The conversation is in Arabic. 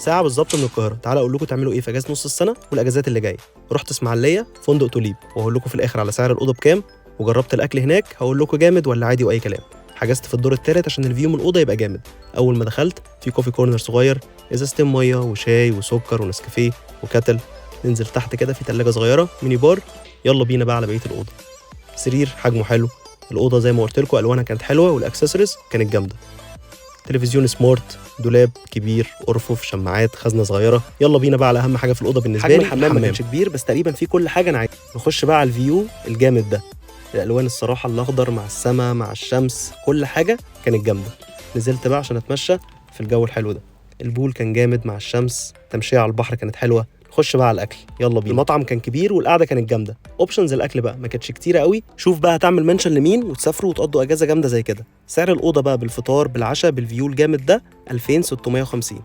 ساعه بالظبط من القاهره. تعالى اقول لكم تعملوا ايه في اجازه نص السنه والاجازات اللي جايه. رحت اسماعيليه فندق توليب، وهقول لكم في الاخر على سعر الاوضه بكام، وجربت الاكل هناك هقول لكم جامد ولا عادي واي كلام. حجزت في الدور الثالث عشان الفيو من الاوضه يبقى جامد. اول ما دخلت في كوفي كورنر صغير، ازازتين ميه وشاي وسكر ونسكافيه وكاتل. ننزل تحت كده في ثلاجه صغيره ميني بار. يلا بينا بقى على بقيه الاوضه. سرير حجمه حلو، الاوضه زي ما قلت لكم الوانها كانت حلوه والاكسسوارز كانت جامده. تلفزيون سمارت، دولاب كبير، ارفف، شماعات، خزنه صغيره. يلا بينا بقى على اهم حاجه في الاوضه بالنسبه لي، الحمام. ما كانش كبير بس تقريبا فيه كل حاجه انا عايزها. نخش بقى على الفيو الجامد ده. الالوان الصراحه الاخضر مع السما مع الشمس كل حاجه كانت جامده. نزلت بقى عشان اتمشى في الجو الحلو ده. البول كان جامد مع الشمس، تمشيه على البحر كانت حلوه. نخش بقى على الاكل، يلا بينا. المطعم كان كبير والقعده كانت جامده. اوبشنز الاكل بقى ما كانتش كتيره قوي. شوف بقى هتعمل منشن لمين وتسافروا وتقضوا اجازه جامده زي كده. سعر الاوضه بقى بالفطار بالعشاء بالفيو الجامد ده 2650.